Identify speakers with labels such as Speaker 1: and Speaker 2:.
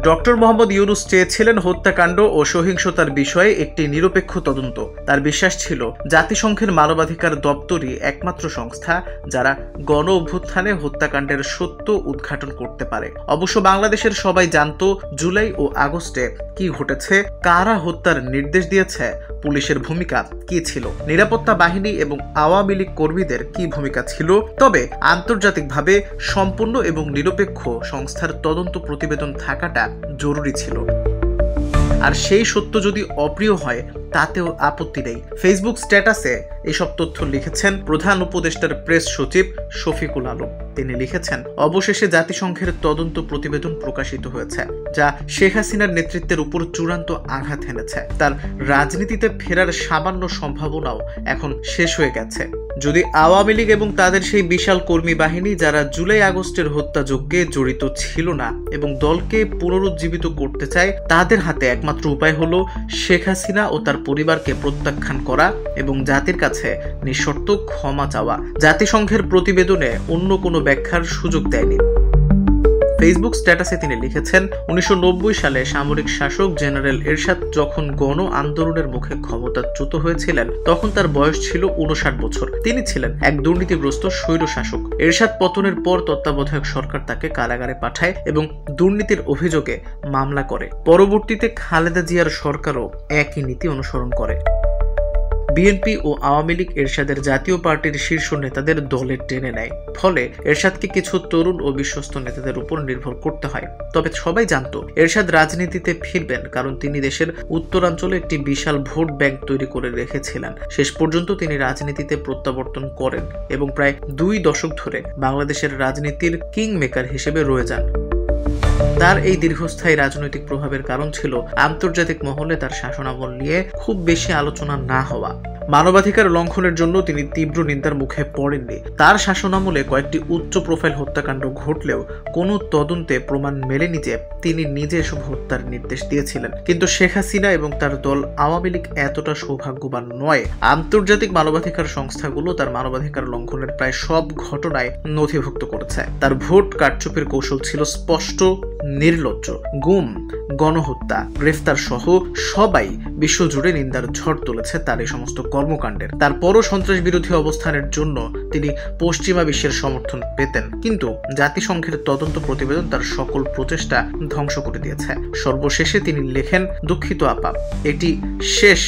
Speaker 1: Doctor Mohammad Yunus চেয়েছিলেন হত্যাকাণ্ড ও সহিংসতার বিষয়ে একটি নিরপেক্ষ তদন্ত। তার বিশ্বাস ছিল জাতিসংঘের মানবাধিকার দপ্তরই একমাত্র সংস্থা যারা গণ অভ্যুত্থানে হত্যাকাণ্ডের সত্য উদ্ঘাটন করতে পারে। অবশ্য বাংলাদেশের সবাই জানত জুলাই ও আগস্টে কি ঘটেছে, কারা হত্যার নির্দেশ দিয়েছে, পুলিশের ভূমিকা কি ছিল, নিরাপত্তা বাহিনী এবং আওয়ামী লীগ কর্মীদের কি ভূমিকা ছিল। তবে আন্তর্জাতিকভাবে সম্পূর্ণ এবং নিরপেক্ষ সংস্থার তদন্ত প্রতিবেদন থাকাটা জরুরি ছিল। আর সেই সত্য যদি অপ্রিয় হয় তাতেও আপত্তি নেই। ফেসবুক স্ট্যাটাসে এসব তথ্য লিখেছেন প্রধান উপদেষ্টার প্রেস সচিব শফিকুল আলম। তিনি লিখেছেন, অবশেষে জাতিসংঘের তদন্ত প্রতিবেদন প্রকাশিত হয়েছে, যা শেখ হাসিনার নেতৃত্বের উপর চূড়ান্ত আঘাত হেনেছে। তার রাজনীতিতে ফেরার সামান্য সম্ভাবনাও এখন শেষ হয়ে গেছে। যদি আওয়ামী লীগ এবং তাদের সেই বিশাল কর্মী বাহিনী যারা জুলাই আগস্টের হত্যাযজ্ঞে জড়িত ছিল না এবং দলকে পুনরুজ্জীবিত করতে চায়, তাদের হাতে একমাত্র উপায় হলো শেখ হাসিনা ও তার পরিবারকে প্রত্যাখ্যান করা এবং জাতির কাছে নিঃশর্ত ক্ষমা চাওয়া। জাতিসংঘের প্রতিবেদনে অন্য কোনো ব্যাখ্যার সুযোগ দেয়নি। ফেসবুক স্ট্যাটাসে তিনি লিখেছেন, 1990 সালে সামরিক শাসক জেনারেল এরশাদ যখন গণ আন্দোলনের মুখে ক্ষমতাচ্যুত হয়েছিলেন তখন তার বয়স ছিল 59 বছর। তিনি ছিলেন এক দুর্নীতিগ্রস্ত স্বৈর শাসক। এরশাদ পতনের পর তত্ত্বাবধায়ক সরকার তাকে কারাগারে পাঠায় এবং দুর্নীতির অভিযোগে মামলা করে। পরবর্তীতে খালেদা জিয়ার সরকারও একই নীতি অনুসরণ করে। বিএনপি ও আওয়ামী লীগ এরশাদের জাতীয় পার্টির শীর্ষ নেতাদের দলে টেনে নেয়। ফলে এরশাদকে কিছু তরুণ ও বিশ্বস্ত নেতাদের উপর নির্ভর করতে হয়। তবে সবাই জানত এরশাদ রাজনীতিতে ফিরবেন, কারণ তিনি দেশের উত্তরাঞ্চলে একটি বিশাল ভোট ব্যাংক তৈরি করে রেখেছিলেন। শেষ পর্যন্ত তিনি রাজনীতিতে প্রত্যাবর্তন করেন এবং প্রায় 2 দশক ধরে বাংলাদেশের রাজনীতির কিং মেকার হিসেবে রয়ে যান। তার এই দীর্ঘস্থায়ী রাজনৈতিক প্রভাবের কারণ ছিল আন্তর্জাতিক মহলে তার শাসনামল নিয়ে খুব বেশি আলোচনা না হওয়া। মানবাধিকার লঙ্ঘনের জন্য তিনি তীব্র নিন্দার মুখে পড়েননি। তার শাসনামলে কয়েকটি উচ্চ প্রোফাইল হত্যাকাণ্ড ঘটলেও কোনো তদন্তে প্রমাণ মেলেনি যে তিনি নিজে এসব হত্যার নির্দেশ দিয়েছিলেন। কিন্তু শেখ হাসিনা এবং তার দল আওয়ামী লীগ এতটা সৌভাগ্যবান নয়। আন্তর্জাতিক মানবাধিকার সংস্থাগুলো তার মানবাধিকার লঙ্ঘনের প্রায় সব ঘটনায় নথিভুক্ত করেছে। তার ভোট কারচুপির কৌশল ছিল স্পষ্ট, নির্লজ্জ, গুম, গণহত্যা, গ্রেফতার সহ সবাই বিশ্বজুড়ে নিন্দার ঝড় তুলেছে তার এই সমস্ত কর্মকাণ্ডের। তারপরও সন্ত্রাস বিরোধী অবস্থানের জন্য তিনি পশ্চিমা বিশ্বের সমর্থন পেতেন, কিন্তু জাতিসংঘের তদন্ত প্রতিবেদন তার সকল প্রচেষ্টা ধ্বংস করে দিয়েছে। সর্বশেষে তিনি লেখেন, দুঃখিত আপা, এটি শেষ